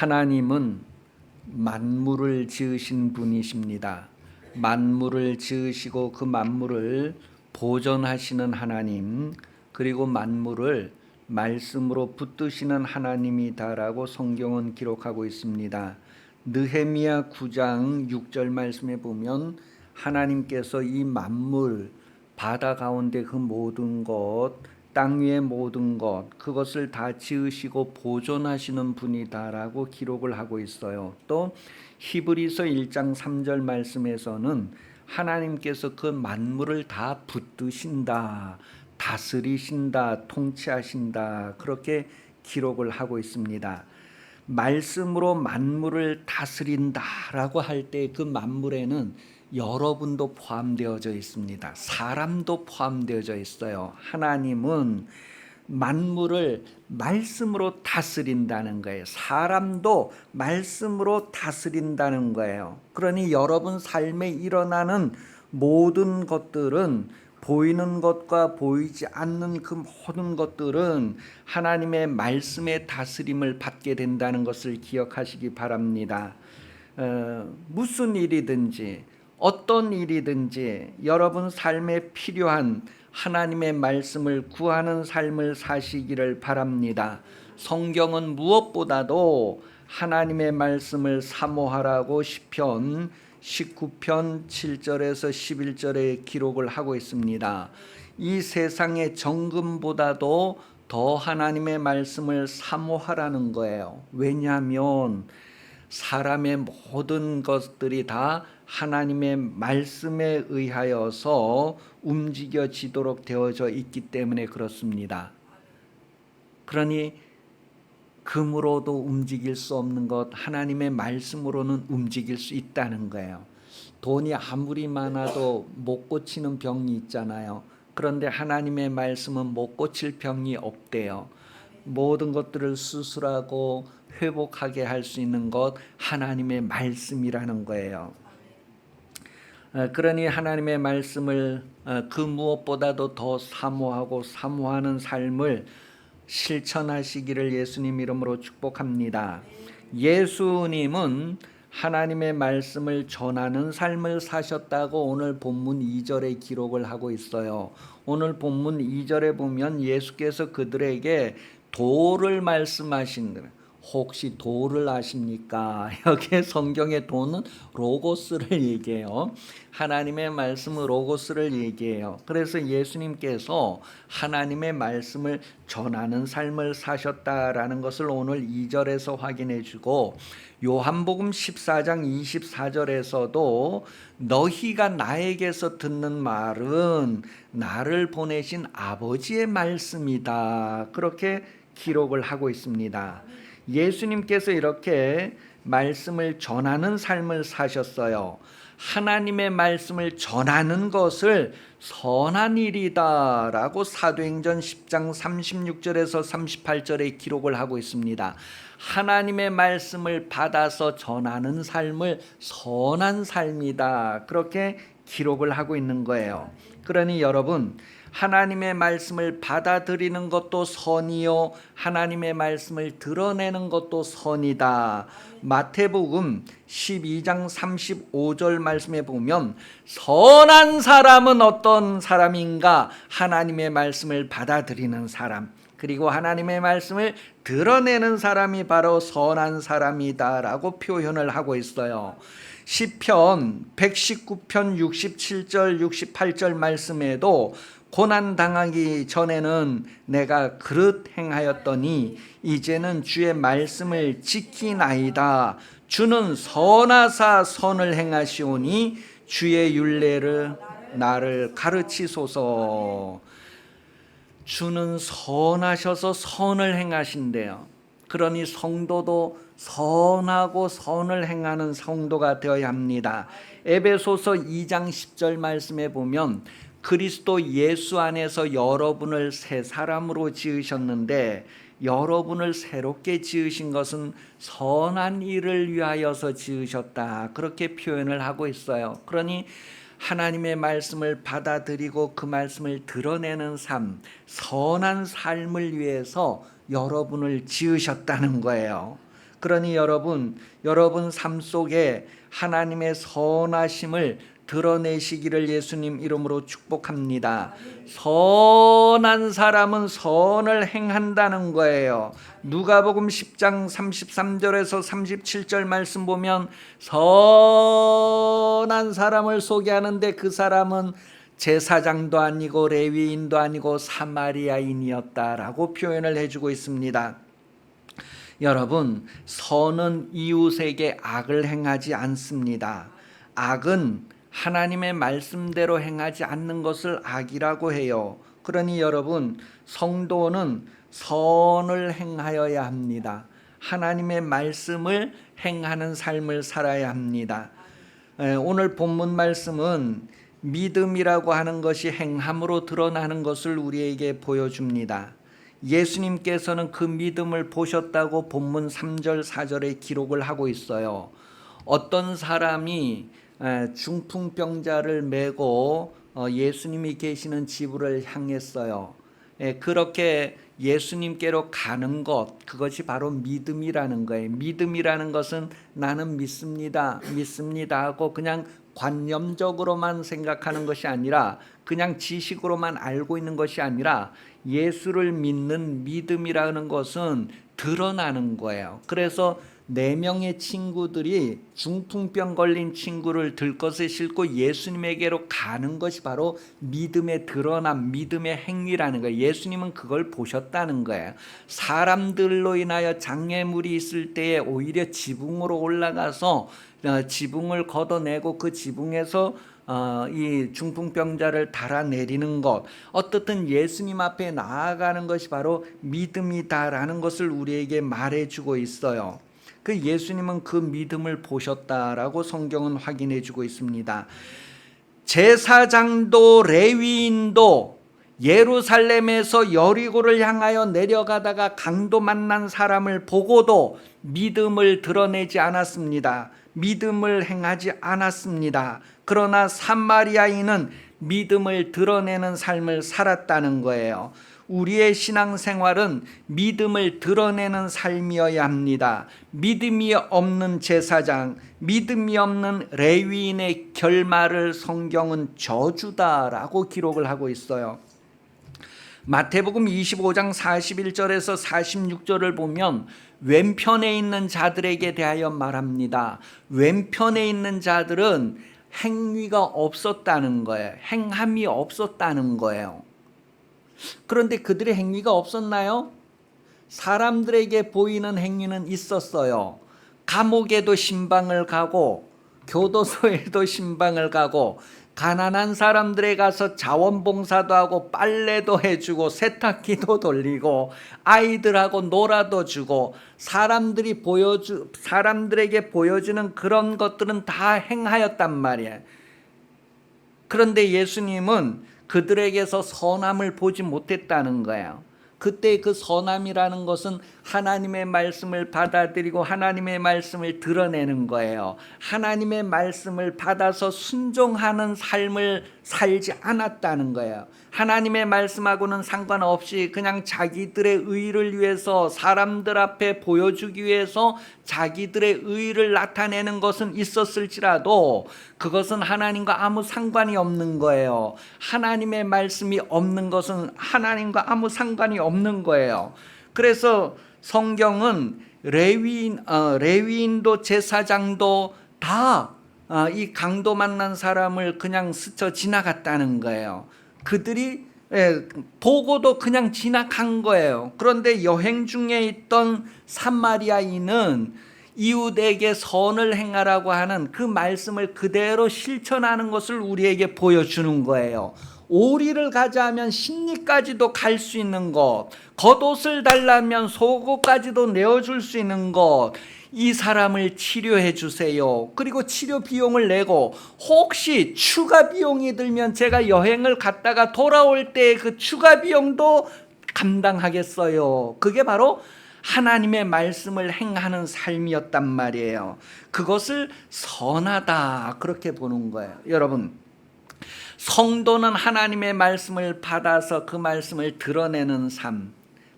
하나님은 만물을 지으신 분이십니다. 만물을 지으시고 그 만물을 보존하시는 하나님, 그리고 만물을 말씀으로 붙드시는 하나님이다라고 성경은 기록하고 있습니다. 느헤미야 9장 6절 말씀에 보면 하나님께서 이 만물, 바다 가운데 그 모든 것, 땅 위의 모든 것, 그것을 다 지으시고 보존하시는 분이다라고 기록을 하고 있어요. 또 히브리서 1장 3절 말씀에서는 하나님께서 그 만물을 다 붙드신다, 다스리신다, 통치하신다, 그렇게 기록을 하고 있습니다. 말씀으로 만물을 다스린다라고 할 때 그 만물에는 여러분도 포함되어져 있습니다. 사람도 포함되어져 있어요. 하나님은 만물을 말씀으로 다스린다는 거예요. 사람도 말씀으로 다스린다는 거예요. 그러니 여러분 삶에 일어나는 모든 것들은, 보이는 것과 보이지 않는 그 모든 것들은 하나님의 말씀의 다스림을 받게 된다는 것을 기억하시기 바랍니다. 무슨 일이든지 어떤 일이든지 여러분 삶에 필요한 하나님의 말씀을 구하는 삶을 사시기를 바랍니다. 성경은 무엇보다도 하나님의 말씀을 사모하라고 시편 19편 7절에서 11절에 기록을 하고 있습니다. 이 세상의 정금보다도 더 하나님의 말씀을 사모하라는 거예요. 왜냐하면 사람의 모든 것들이 다 하나님의 말씀에 의하여서 움직여지도록 되어져 있기 때문에 그렇습니다. 그러니 금으로도 움직일 수 없는 것, 하나님의 말씀으로는 움직일 수 있다는 거예요. 돈이 아무리 많아도 못 고치는 병이 있잖아요. 그런데 하나님의 말씀은 못 고칠 병이 없대요. 모든 것들을 수술하고 회복하게 할 수 있는 것, 하나님의 말씀이라는 거예요. 그러니 하나님의 말씀을 그 무엇보다도 더 사모하고 사모하는 삶을 실천하시기를 예수님 이름으로 축복합니다. 예수님은 하나님의 말씀을 전하는 삶을 사셨다고 오늘 본문 2절에 기록을 하고 있어요. 오늘 본문 2절에 보면 예수께서 그들에게 도를 말씀하신 들, 혹시 도를 아십니까? 여기에 성경의 도는 로고스를 얘기해요. 하나님의 말씀은 로고스를 얘기해요. 그래서 예수님께서 하나님의 말씀을 전하는 삶을 사셨다라는 것을 오늘 2절에서 확인해 주고, 요한복음 14장 24절에서도 너희가 나에게서 듣는 말은 나를 보내신 아버지의 말씀이다, 그렇게 기록을 하고 있습니다. 예수님께서 이렇게 말씀을 전하는 삶을 사셨어요. 하나님의 말씀을 전하는 것을 선한 일이다 라고 사도행전 10장 36절에서 38절에 기록을 하고 있습니다. 하나님의 말씀을 받아서 전하는 삶을 선한 삶이다, 그렇게 기록을 하고 있는 거예요. 그러니 여러분, 하나님의 말씀을 받아들이는 것도 선이요, 하나님의 말씀을 드러내는 것도 선이다. 마태복음 12장 35절 말씀에 보면 선한 사람은 어떤 사람인가? 하나님의 말씀을 받아들이는 사람, 그리고 하나님의 말씀을 드러내는 사람이 바로 선한 사람이다라고 표현을 하고 있어요. 시편 119편 67절 68절 말씀에도 고난당하기 전에는 내가 그릇 행하였더니 이제는 주의 말씀을 지키나이다. 주는 선하사 선을 행하시오니 주의 율례를 나를 가르치소서. 주는 선하셔서 선을 행하신대요. 그러니 성도도 선하고 선을 행하는 성도가 되어야 합니다. 에베소서 2장 10절 말씀에 보면 그리스도 예수 안에서 여러분을 새 사람으로 지으셨는데, 여러분을 새롭게 지으신 것은 선한 일을 위하여서 지으셨다, 그렇게 표현을 하고 있어요. 그러니 하나님의 말씀을 받아들이고 그 말씀을 드러내는 삶, 선한 삶을 위해서 여러분을 지으셨다는 거예요. 그러니 여러분 삶 속에 하나님의 선하심을 드러내시기를 예수님 이름으로 축복합니다. 선한 사람은 선을 행한다는 거예요. 누가복음 10장 33절에서 37절 말씀 보면 선한 사람을 소개하는데 그 사람은 제사장도 아니고 레위인도 아니고 사마리아인이었다라고 표현을 해주고 있습니다. 여러분, 선은 이웃에게 악을 행하지 않습니다. 악은 하나님의 말씀대로 행하지 않는 것을 악이라고 해요. 그러니 여러분, 성도는 선을 행하여야 합니다. 하나님의 말씀을 행하는 삶을 살아야 합니다. 오늘 본문 말씀은 믿음이라고 하는 것이 행함으로 드러나는 것을 우리에게 보여줍니다. 예수님께서는 그 믿음을 보셨다고 본문 3절 4절에 기록을 하고 있어요. 어떤 사람이 중풍병자를 메고 예수님이 계시는 집을 향했어요. 그렇게 예수님께로 가는 것, 그것이 바로 믿음이라는 거예요. 믿음이라는 것은 나는 믿습니다 하고 그냥 관념적으로만 생각하는 것이 아니라, 그냥 지식으로만 알고 있는 것이 아니라 예수를 믿는 믿음이라는 것은 드러나는 거예요. 그래서 4명의 친구들이 중풍병 걸린 친구를 들것에 싣고 예수님에게로 가는 것이 바로 믿음의 드러남, 믿음의 행위라는 거예요. 예수님은 그걸 보셨다는 거예요. 사람들로 인하여 장애물이 있을 때에 오히려 지붕으로 올라가서 지붕을 걷어내고 그 지붕에서 이 중풍병자를 달아내리는 것, 어떻든 예수님 앞에 나아가는 것이 바로 믿음이다라는 것을 우리에게 말해주고 있어요. 그 예수님은 그 믿음을 보셨다라고 성경은 확인해주고 있습니다. 제사장도 레위인도 예루살렘에서 여리고를 향하여 내려가다가 강도 만난 사람을 보고도 믿음을 드러내지 않았습니다. 믿음을 행하지 않았습니다. 그러나 사마리아인은 믿음을 드러내는 삶을 살았다는 거예요. 우리의 신앙생활은 믿음을 드러내는 삶이어야 합니다. 믿음이 없는 제사장, 믿음이 없는 레위인의 결말을 성경은 저주다라고 기록을 하고 있어요. 마태복음 25장 41절에서 46절을 보면 왼편에 있는 자들에게 대하여 말합니다. 왼편에 있는 자들은 행위가 없었다는 거예요. 행함이 없었다는 거예요. 그런데 그들의 행위가 없었나요? 사람들에게 보이는 행위는 있었어요. 감옥에도 신방을 가고 교도소에도 신방을 가고 가난한 사람들에 가서 자원봉사도 하고 빨래도 해주고 세탁기도 돌리고 아이들하고 놀아도 주고 사람들에게 보여주는 그런 것들은 다 행하였단 말이에요. 그런데 예수님은 그들에게서 선함을 보지 못했다는 거예요. 그때 그 선함이라는 것은 하나님의 말씀을 받아들이고 하나님의 말씀을 드러내는 거예요. 하나님의 말씀을 받아서 순종하는 삶을 살지 않았다는 거예요. 하나님의 말씀하고는 상관없이 그냥 자기들의 의를 위해서, 사람들 앞에 보여주기 위해서 자기들의 의를 나타내는 것은 있었을지라도 그것은 하나님과 아무 상관이 없는 거예요. 하나님의 말씀이 없는 것은 하나님과 아무 상관이 없는 거예요. 그래서 성경은 레위인도 제사장도 다 이 강도 만난 사람을 그냥 스쳐 지나갔다는 거예요. 그들이 보고도 그냥 지나간 거예요. 그런데 여행 중에 있던 사마리아인은 이웃에게 선을 행하라고 하는 그 말씀을 그대로 실천하는 것을 우리에게 보여주는 거예요. 오리를 가자면 신리까지도 갈 수 있는 것, 겉옷을 달라면 속옷까지도 내어줄 수 있는 것, 이 사람을 치료해 주세요. 그리고 치료 비용을 내고 혹시 추가 비용이 들면 제가 여행을 갔다가 돌아올 때 그 추가 비용도 감당하겠어요. 그게 바로 하나님의 말씀을 행하는 삶이었단 말이에요. 그것을 선하다 그렇게 보는 거예요. 여러분, 성도는 하나님의 말씀을 받아서 그 말씀을 드러내는 삶,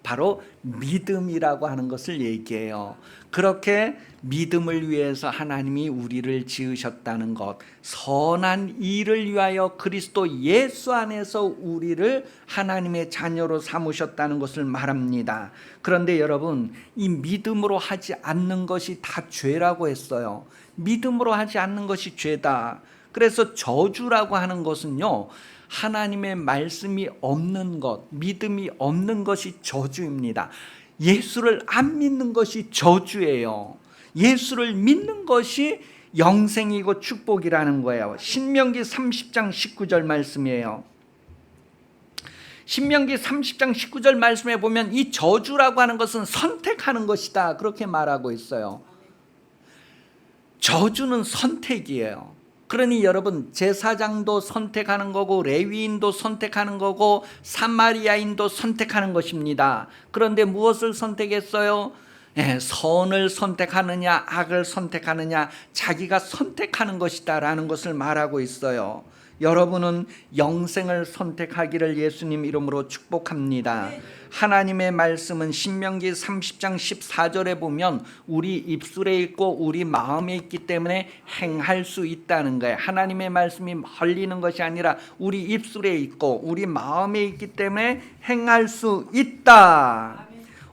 바로 믿음이라고 하는 것을 얘기해요. 그렇게 믿음을 위해서 하나님이 우리를 지으셨다는 것, 선한 일을 위하여 그리스도 예수 안에서 우리를 하나님의 자녀로 삼으셨다는 것을 말합니다. 그런데 여러분, 이 믿음으로 하지 않는 것이 다 죄라고 했어요. 믿음으로 하지 않는 것이 죄다. 그래서 저주라고 하는 것은요, 하나님의 말씀이 없는 것, 믿음이 없는 것이 저주입니다. 예수를 안 믿는 것이 저주예요. 예수를 믿는 것이 영생이고 축복이라는 거예요. 신명기 30장 19절 말씀이에요. 신명기 30장 19절 말씀에 보면 이 저주라고 하는 것은 선택하는 것이다, 그렇게 말하고 있어요. 저주는 선택이에요. 그러니 여러분, 제사장도 선택하는 거고 레위인도 선택하는 거고 사마리아인도 선택하는 것입니다. 그런데 무엇을 선택했어요? 선을 선택하느냐 악을 선택하느냐, 자기가 선택하는 것이다 라는 것을 말하고 있어요. 여러분은 영생을 선택하기를 예수님 이름으로 축복합니다. 하나님의 말씀은 신명기 30장 14절에 보면 우리 입술에 있고 우리 마음에 있기 때문에 행할 수 있다는 거예요. 하나님의 말씀이 흘리는 것이 아니라 우리 입술에 있고 우리 마음에 있기 때문에 행할 수 있다.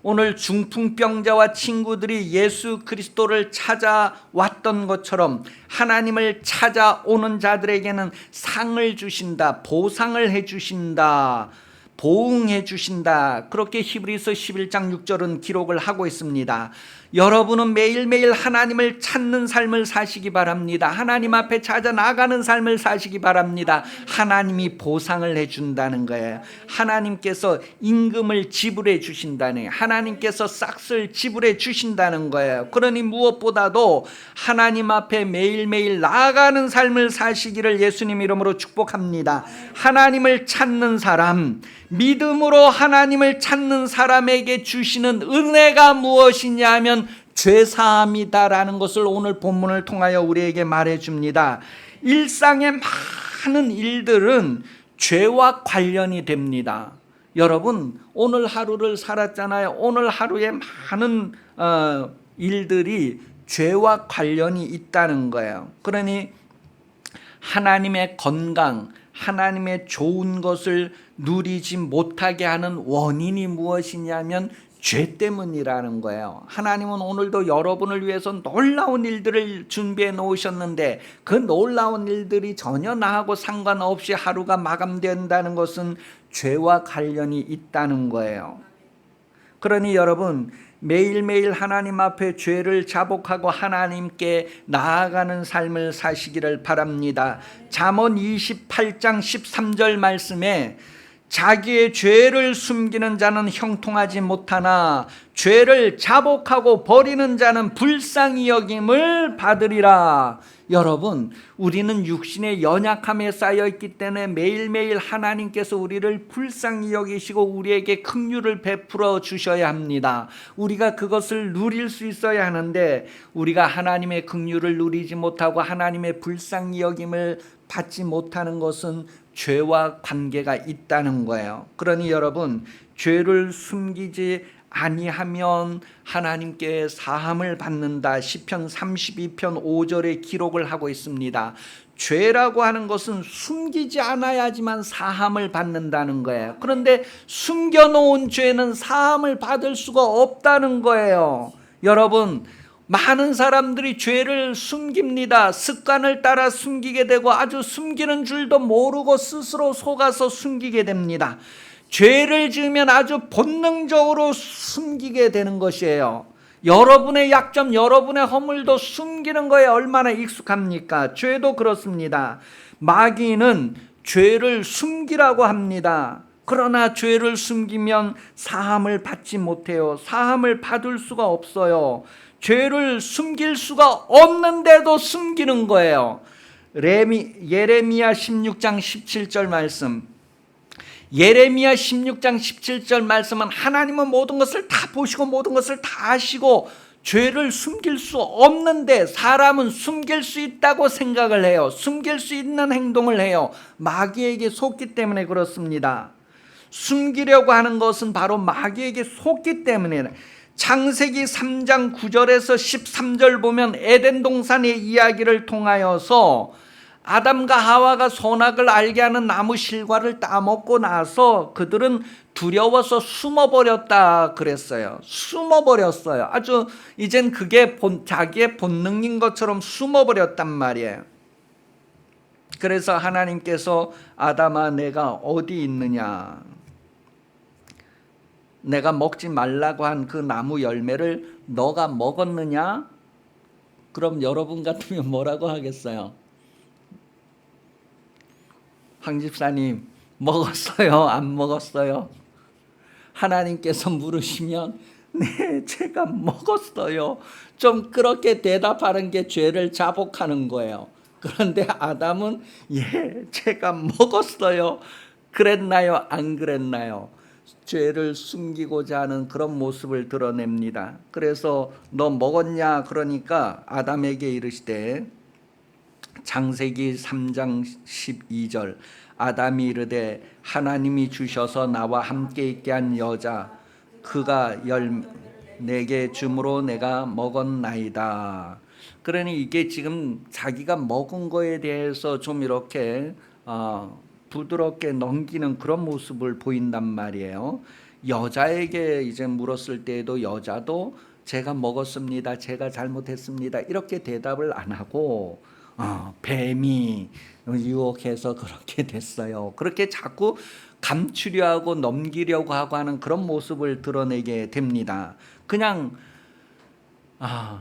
오늘 중풍병자와 친구들이 예수 그리스도를 찾아왔던 것처럼 하나님을 찾아오는 자들에게는 상을 주신다, 보상을 해주신다, 보응해 주신다. 그렇게 히브리서 11장 6절은 기록을 하고 있습니다. 여러분은 매일매일 하나님을 찾는 삶을 사시기 바랍니다. 하나님 앞에 찾아 나가는 삶을 사시기 바랍니다. 하나님이 보상을 해준다는 거예요. 하나님께서 임금을 지불해 주신다는 거예요. 하나님께서 싹쓸 지불해 주신다는 거예요. 그러니 무엇보다도 하나님 앞에 매일매일 나아가는 삶을 사시기를 예수님 이름으로 축복합니다. 하나님을 찾는 사람, 믿음으로 하나님을 찾는 사람에게 주시는 은혜가 무엇이냐 하면 죄사함이다라는 것을 오늘 본문을 통하여 우리에게 말해줍니다. 일상의 많은 일들은 죄와 관련이 됩니다. 여러분, 오늘 하루를 살았잖아요. 오늘 하루에 많은 일들이 죄와 관련이 있다는 거예요. 그러니 하나님의 건강, 하나님의 좋은 것을 누리지 못하게 하는 원인이 무엇이냐면 죄 때문이라는 거예요. 하나님은 오늘도 여러분을 위해서 놀라운 일들을 준비해 놓으셨는데 그 놀라운 일들이 전혀 나하고 상관없이 하루가 마감된다는 것은 죄와 관련이 있다는 거예요. 그러니 여러분, 매일매일 하나님 앞에 죄를 자복하고 하나님께 나아가는 삶을 사시기를 바랍니다. 잠언 28장 13절 말씀에 자기의 죄를 숨기는 자는 형통하지 못하나 죄를 자복하고 버리는 자는 불쌍히 여김을 받으리라. 여러분, 우리는 육신의 연약함에 쌓여 있기 때문에 매일매일 하나님께서 우리를 불쌍히 여기시고 우리에게 긍휼을 베풀어 주셔야 합니다. 우리가 그것을 누릴 수 있어야 하는데 우리가 하나님의 긍휼을 누리지 못하고 하나님의 불쌍히 여김을 받지 못하는 것은 죄와 관계가 있다는 거예요. 그러니 여러분, 죄를 숨기지 아니하면 하나님께 사함을 받는다. 시편 32편 5절에 기록을 하고 있습니다. 죄라고 하는 것은 숨기지 않아야지만 사함을 받는다는 거예요. 그런데 숨겨놓은 죄는 사함을 받을 수가 없다는 거예요. 여러분, 많은 사람들이 죄를 숨깁니다. 습관을 따라 숨기게 되고 아주 숨기는 줄도 모르고 스스로 속아서 숨기게 됩니다. 죄를 지으면 아주 본능적으로 숨기게 되는 것이에요. 여러분의 약점, 여러분의 허물도 숨기는 거에 얼마나 익숙합니까? 죄도 그렇습니다. 마귀는 죄를 숨기라고 합니다. 그러나 죄를 숨기면 사함을 받지 못해요. 사함을 받을 수가 없어요. 죄를 숨길 수가 없는데도 숨기는 거예요. 예레미야 16장 17절 말씀. 예레미야 16장 17절 말씀은 하나님은 모든 것을 다 보시고 모든 것을 다 아시고 죄를 숨길 수 없는데 사람은 숨길 수 있다고 생각을 해요. 숨길 수 있는 행동을 해요. 마귀에게 속기 때문에 그렇습니다. 숨기려고 하는 것은 바로 마귀에게 속기 때문에. 창세기 3장 9절에서 13절 보면 에덴 동산의 이야기를 통하여서 아담과 하와가 선악을 알게 하는 나무 실과를 따먹고 나서 그들은 두려워서 숨어버렸다 그랬어요. 숨어버렸어요. 아주 이젠 그게 자기의 본능인 것처럼 숨어버렸단 말이에요. 그래서 하나님께서 아담아 내가 어디 있느냐, 내가 먹지 말라고 한 그 나무 열매를 너가 먹었느냐? 그럼 여러분 같으면 뭐라고 하겠어요? 황 집사님 먹었어요? 안 먹었어요? 하나님께서 물으시면 네 제가 먹었어요. 좀 그렇게 대답하는 게 죄를 자복하는 거예요. 그런데 아담은 예 제가 먹었어요. 그랬나요? 안 그랬나요? 죄를 숨기고자 하는 그런 모습을 드러냅니다. 그래서 너 먹었냐? 그러니까 아담에게 이르시되 창세기 3장 12절 아담이 이르되 하나님이 주셔서 나와 함께 있게 한 여자 그가 내게 줌으로 내가 먹었나이다. 그러니 이게 지금 자기가 먹은 거에 대해서 좀 이렇게 부드럽게 넘기는 그런 모습을 보인단 말이에요. 여자에게 이제 물었을 때에도 여자도 제가 먹었습니다. 제가 잘못했습니다. 이렇게 대답을 안 하고 뱀이 유혹해서 그렇게 됐어요. 그렇게 자꾸 감추려 하고 넘기려고 하고 하는 그런 모습을 드러내게 됩니다. 그냥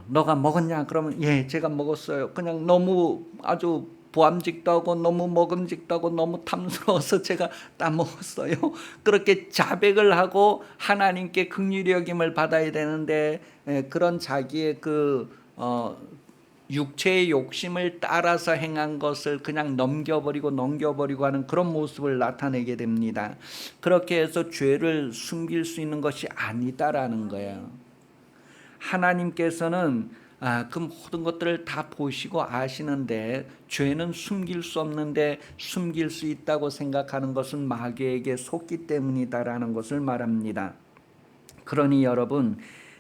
너가 먹었냐? 그러면 예 제가 먹었어요. 그냥 너무 아주 보암직도 하고 너무 먹음직도 하고 너무 탐스러워서 제가 따먹었어요. 그렇게 자백을 하고 하나님께 긍휼히 여김을 받아야 되는데 그런 자기의 그 육체의 욕심을 따라서 행한 것을 그냥 넘겨버리고 하는 그런 모습을 나타내게 됩니다. 그렇게 해서 죄를 숨길 수 있는 것이 아니다라는 거예요. 하나님께서는 그 모든 것들을 다 보시고 아시는데 죄는 숨길 수 없는데 숨길 수 있다고 생각하는 것은 마귀에게 속기 때문이다라는 것을 말합니다. 그러니 여러분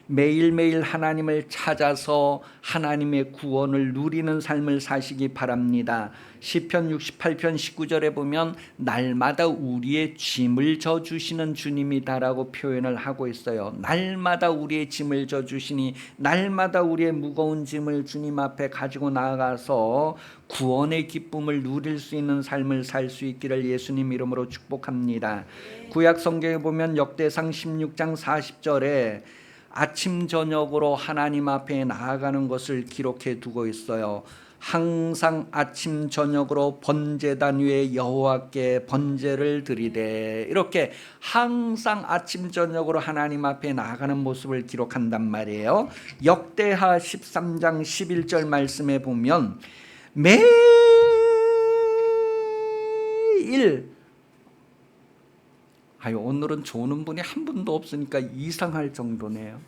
매일매일 하나님을 찾아서 하나님의 구원을 누리는 삶을 사시기 바랍니다. 시편 68편 19절에 보면 날마다 우리의 짐을 져주시는 주님이다라고 표현을 하고 있어요. 날마다 우리의 짐을 져주시니 날마다 우리의 무거운 짐을 주님 앞에 가지고 나아가서 구원의 기쁨을 누릴 수 있는 삶을 살 수 있기를 예수님 이름으로 축복합니다. 구약 성경에 보면 역대상 16장 40절에 아침 저녁으로 하나님 앞에 나아가는 것을 기록해 두고 있어요. 항상 아침 저녁으로 번제단 위에 여호와께 번제를 드리되, 이렇게 항상 아침 저녁으로 하나님 앞에 나아가는 모습을 기록한단 말이에요. 역대하 13장 11절 말씀에 보면 매일 오늘은 조는 분이 한 분도 없으니까 이상할 정도네요.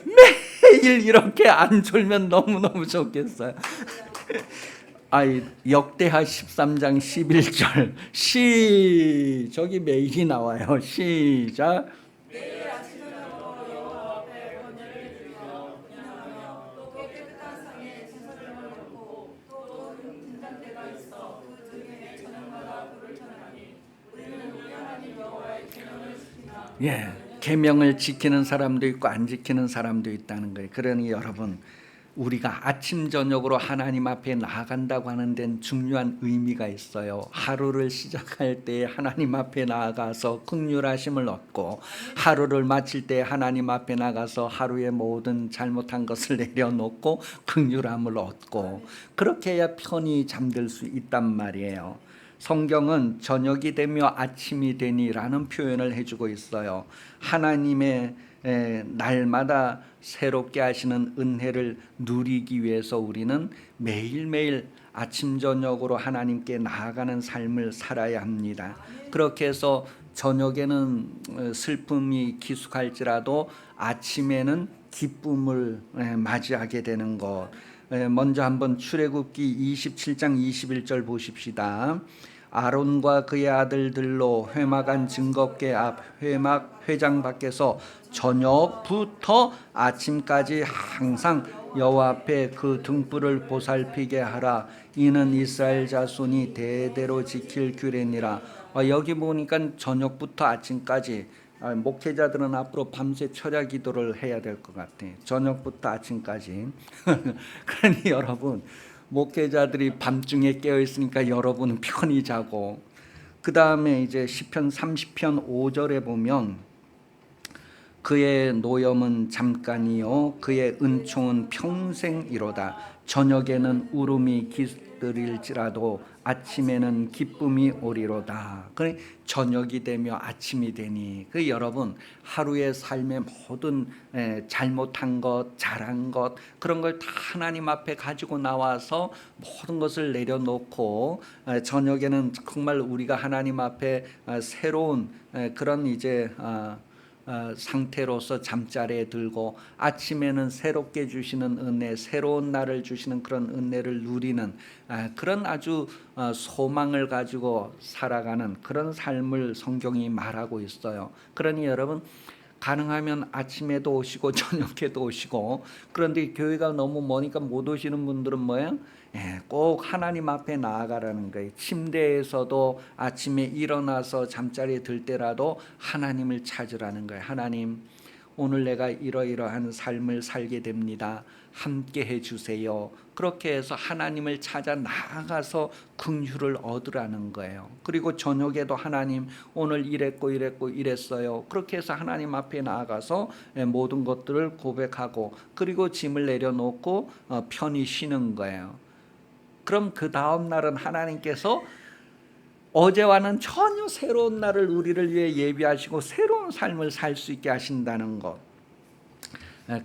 매일 이렇게 안 졸면 너무너무 좋겠어요. 역대하 13장 11절 저기 매일이 나와요. 시작. 예, 계명을 지키는 사람도 있고 안 지키는 사람도 있다는 거예요. 그러니 여러분, 우리가 아침 저녁으로 하나님 앞에 나아간다고 하는 데는 중요한 의미가 있어요. 하루를 시작할 때 하나님 앞에 나아가서 긍휼하심을 얻고, 하루를 마칠 때 하나님 앞에 나가서 하루의 모든 잘못한 것을 내려놓고 긍휼함을 얻고, 그렇게 해야 편히 잠들 수 있단 말이에요. 성경은 저녁이 되며 아침이 되니라는 표현을 해주고 있어요. 하나님의 날마다 새롭게 하시는 은혜를 누리기 위해서 우리는 매일매일 아침 저녁으로 하나님께 나아가는 삶을 살아야 합니다. 그렇게 해서 저녁에는 슬픔이 기숙할지라도 아침에는 기쁨을 맞이하게 되는 것. 먼저 한번 출애굽기 27장 21절 보십시다. 아론과 그의 아들들로 회막안 증거궤 앞 회막 회장 밖에서 저녁부터 아침까지 항상 여호와 앞에 그 등불을 보살피게 하라. 이는 이스라엘 자손이 대대로 지킬 규례니라. 여기 보니까 저녁부터 아침까지 목회자들은 앞으로 밤새 철야 기도를 해야 될 것 같아요. 저녁부터 아침까지. 그러니 여러분, 목회자들이 밤중에 깨어 있으니까 여러분은 편히 자고, 그 다음에 이제 시편 30편 5절에 보면 그의 노염은 잠깐이요 그의 은총은 평생이로다. 저녁에는 울음이 깃들일지라도 아침에는 기쁨이 오리로다. 그러니 저녁이 되며 아침이 되니 그 여러분 하루의 삶의 모든 잘못한 것, 잘한 것 그런 걸 다 하나님 앞에 가지고 나와서 모든 것을 내려놓고 저녁에는 정말 우리가 하나님 앞에 새로운 그런 이제 상태로서 잠자리에 들고 아침에는 새롭게 주시는 은혜, 새로운 날을 주시는 그런 은혜를 누리는 그런 아주 소망을 가지고 살아가는 그런 삶을 성경이 말하고 있어요. 그러니 여러분 가능하면 아침에도 오시고 저녁에도 오시고, 그런데 교회가 너무 머니까 못 오시는 분들은 뭐예요? 꼭 하나님 앞에 나아가라는 거예요. 침대에서도 아침에 일어나서 잠자리에 들 때라도 하나님을 찾으라는 거예요. 하나님, 오늘 내가 이러이러한 삶을 살게 됩니다. 함께 해주세요. 그렇게 해서 하나님을 찾아 나아가서 긍휼을 얻으라는 거예요. 그리고 저녁에도 하나님 오늘 이랬고 이랬어요. 그렇게 해서 하나님 앞에 나아가서 모든 것들을 고백하고 그리고 짐을 내려놓고 편히 쉬는 거예요. 그럼 그 다음 날은 하나님께서 어제와는 전혀 새로운 날을 우리를 위해 예비하시고 새로운 삶을 살 수 있게 하신다는 것,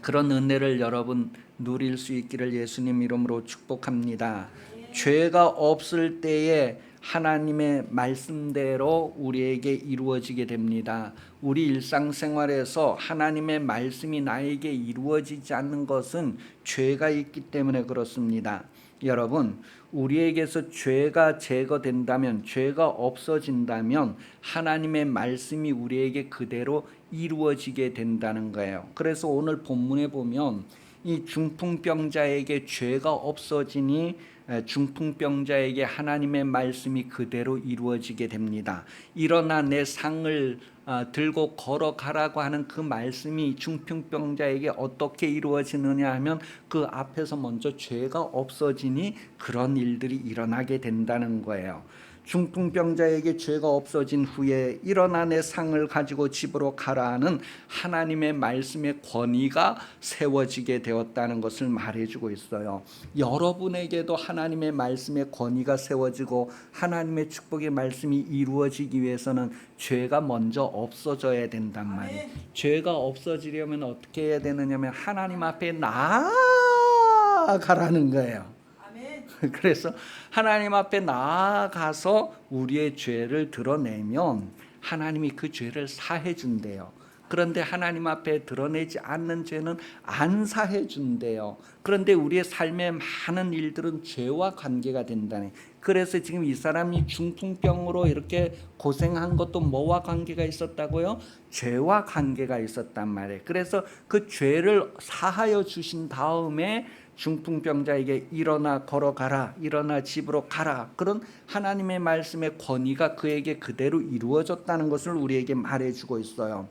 그런 은혜를 여러분 누릴 수 있기를 예수님 이름으로 축복합니다. 죄가 없을 때에 하나님의 말씀대로 우리에게 이루어지게 됩니다. 우리 일상생활에서 하나님의 말씀이 나에게 이루어지지 않는 것은 죄가 있기 때문에 그렇습니다. 여러분, 우리에게서 죄가 제거된다면, 죄가 없어진다면 하나님의 말씀이 우리에게 그대로 이루어지게 된다는 거예요. 그래서 오늘 본문에 보면 이 중풍병자에게 죄가 없어지니 중풍병자에게 하나님의 말씀이 그대로 이루어지게 됩니다. 일어나 내 상을 들고 걸어가라고 하는 그 말씀이 중풍병자에게 어떻게 이루어지느냐 하면 그 앞에서 먼저 죄가 없어지니 그런 일들이 일어나게 된다는 거예요. 중풍병자에게 죄가 없어진 후에 일어나 내 상을 가지고 집으로 가라 하는 하나님의 말씀의 권위가 세워지게 되었다는 것을 말해주고 있어요. 여러분에게도 하나님의 말씀의 권위가 세워지고 하나님의 축복의 말씀이 이루어지기 위해서는 죄가 먼저 없어져야 된단 말이에요. 죄가 없어지려면 어떻게 해야 되느냐면 하나님 앞에 나아가라는 거예요. 그래서 하나님 앞에 나아가서 우리의 죄를 드러내면 하나님이 그 죄를 사해 준대요. 그런데 하나님 앞에 드러내지 않는 죄는 안 사해 준대요. 그런데 우리의 삶의 많은 일들은 죄와 관계가 된다네. 그래서 지금 이 사람이 중풍병으로 이렇게 고생한 것도 뭐와 관계가 있었다고요? 죄와 관계가 있었단 말이에요. 그래서 그 죄를 사하여 주신 다음에 중풍병자에게 일어나 걸어가라, 일어나 집으로 가라, 그런 하나님의 말씀의 권위가 그에게 그대로 이루어졌다는 것을 우리에게 말해주고 있어요.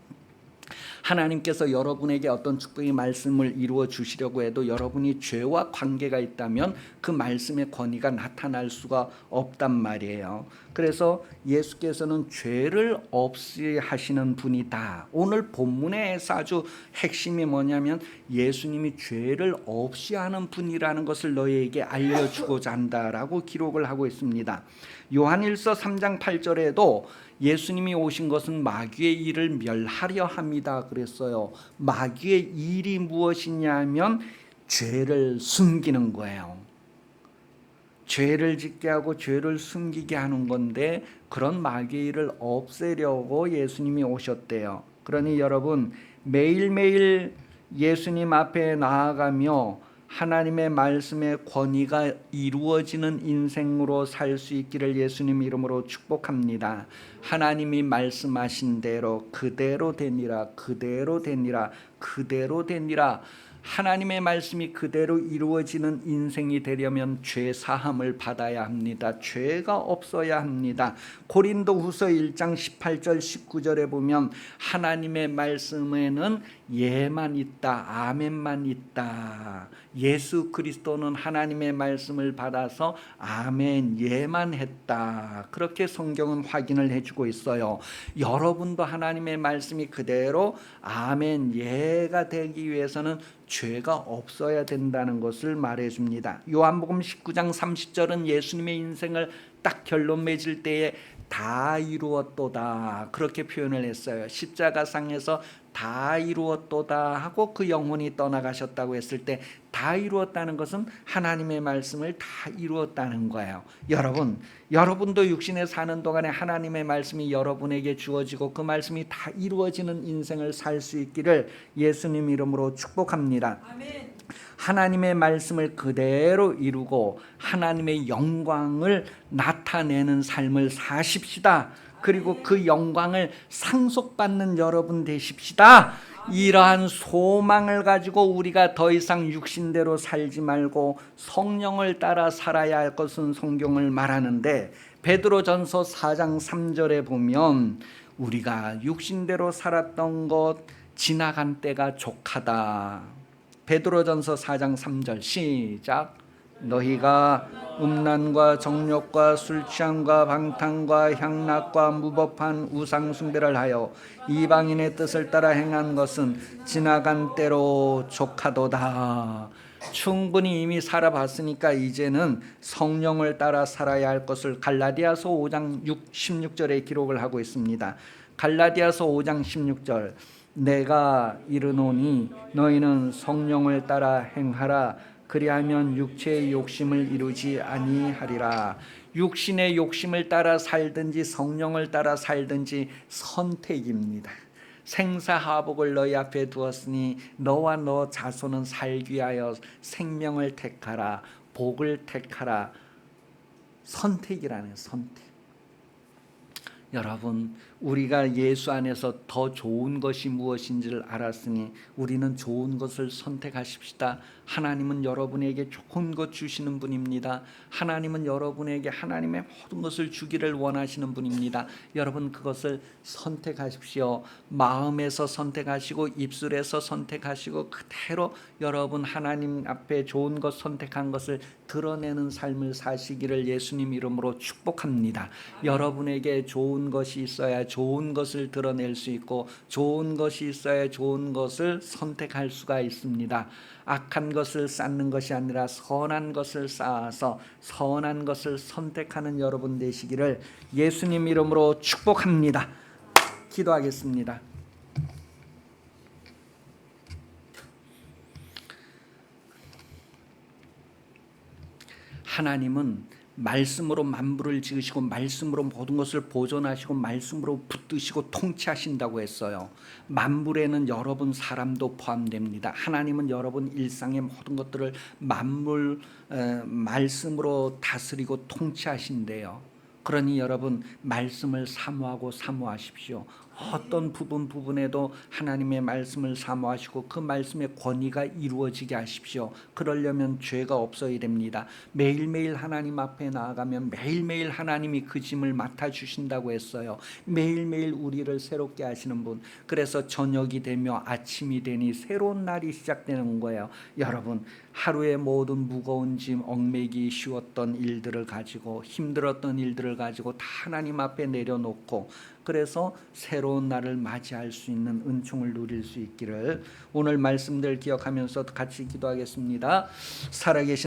하나님께서 여러분에게 어떤 축복의 말씀을 이루어 주시려고 해도 여러분이 죄와 관계가 있다면 그 말씀의 권위가 나타날 수가 없단 말이에요. 그래서 예수께서는 죄를 없이 하시는 분이다. 오늘 본문에서 아주 핵심이 뭐냐면 예수님이 죄를 없이 하는 분이라는 것을 너희에게 알려주고자 한다라고 기록을 하고 있습니다. 요한일서 3장 8절에도 예수님이 오신 것은 마귀의 일을 멸하려 합니다 그랬어요. 마귀의 일이 무엇이냐면 죄를 숨기는 거예요. 죄를 짓게 하고 죄를 숨기게 하는 건데 그런 마귀의 일을 없애려고 예수님이 오셨대요. 그러니 여러분 매일매일 예수님 앞에 나아가며 하나님의 말씀의 권위가 이루어지는 인생으로 살 수 있기를 예수님 이름으로 축복합니다. 하나님이 말씀하신 대로 그대로 되니라, 그대로 되니라, 그대로 되니라. 하나님의 말씀이 그대로 이루어지는 인생이 되려면 죄 사함을 받아야 합니다. 죄가 없어야 합니다. 고린도후서 1장 18절 19절에 보면 하나님의 말씀에는 예만 있다, 아멘만 있다. 예수 그리스도는 하나님의 말씀을 받아서 아멘, 예만 했다. 그렇게 성경은 확인을 해주고 있어요. 여러분도 하나님의 말씀이 그대로 아멘, 예가 되기 위해서는 죄가 없어야 된다는 것을 말해줍니다. 요한복음 19장 30절은 예수님의 인생을 딱 결론 맺을 때에 다 이루었도다 그렇게 표현을 했어요. 십자가상에서 다 이루었도다 하고 그 영혼이 떠나가셨다고 했을 때 다 이루었다는 것은 하나님의 말씀을 다 이루었다는 거예요. 여러분도 육신에 사는 동안에 하나님의 말씀이 여러분에게 주어지고 그 말씀이 다 이루어지는 인생을 살 수 있기를 예수님 이름으로 축복합니다. 아멘. 하나님의 말씀을 그대로 이루고 하나님의 영광을 나타내는 삶을 사십시다. 그리고 그 영광을 상속받는 여러분 되십시다. 이러한 소망을 가지고 우리가 더 이상 육신대로 살지 말고 성령을 따라 살아야 할 것은 성경을 말하는데, 베드로전서 4장 3절에 보면 우리가 육신대로 살았던 것 지나간 때가 족하다. 베드로전서 4장 3절 시작. 너희가 음란과 정욕과 술취함과 방탕과 향락과 무법한 우상 숭배를 하여 이방인의 뜻을 따라 행한 것은 지나간 때로 족하도다. 충분히 이미 살아봤으니까 이제는 성령을 따라 살아야 할 것을 갈라디아서 5장 16절에 기록을 하고 있습니다. 갈라디아서 5장 16절 내가 이르노니 너희는 성령을 따라 행하라. 그리하면 육체의 욕심을 이루지 아니하리라. 육신의 욕심을 따라 살든지 성령을 따라 살든지 선택입니다. 생사하복을 너희 앞에 두었으니 너와 너 자손은 살기 위하여 생명을 택하라. 복을 택하라. 선택이라는 선택. 여러분, 우리가 예수 안에서 더 좋은 것이 무엇인지를 알았으니 우리는 좋은 것을 선택하십시다. 하나님은 여러분에게 좋은 것 주시는 분입니다. 하나님은 여러분에게 하나님의 모든 것을 주기를 원하시는 분입니다. 여러분, 그것을 선택하십시오. 마음에서 선택하시고 입술에서 선택하시고 그대로 여러분 하나님 앞에 좋은 것 선택한 것을 드러내는 삶을 사시기를 예수님 이름으로 축복합니다. 여러분에게 좋은 것이 있어야 좋은 것을 드러낼 수 있고 좋은 것이 있어야 좋은 것을 선택할 수가 있습니다. 악한 것을 쌓는 것이 아니라 선한 것을 쌓아서 선한 것을 선택하는 여러분 되시기를 예수님 이름으로 축복합니다. 기도하겠습니다. 하나님은 말씀으로 만물을 지으시고 말씀으로 모든 것을 보존하시고 말씀으로 붙드시고 통치하신다고 했어요. 만물에는 여러분 사람도 포함됩니다. 하나님은 여러분 일상의 모든 것들을 말씀으로 다스리고 통치하신대요. 그러니 여러분 말씀을 사모하고 사모하십시오. 어떤 부분에도 하나님의 말씀을 사모하시고 그 말씀의 권위가 이루어지게 하십시오. 그러려면 죄가 없어야 됩니다. 매일매일 하나님 앞에 나아가면 매일매일 하나님이 그 짐을 맡아주신다고 했어요. 매일매일 우리를 새롭게 하시는 분. 그래서 저녁이 되며 아침이 되니 새로운 날이 시작되는 거예요. 여러분, 하루의 모든 무거운 짐, 얽매기 쉬웠던 일들을 가지고 힘들었던 일들을 가지고 다 하나님 앞에 내려놓고 그래서 새로운 날을 맞이할 수 있는 은총을 누릴 수 있기를 오늘 말씀들 기억하면서 같이 기도하겠습니다. 살아계신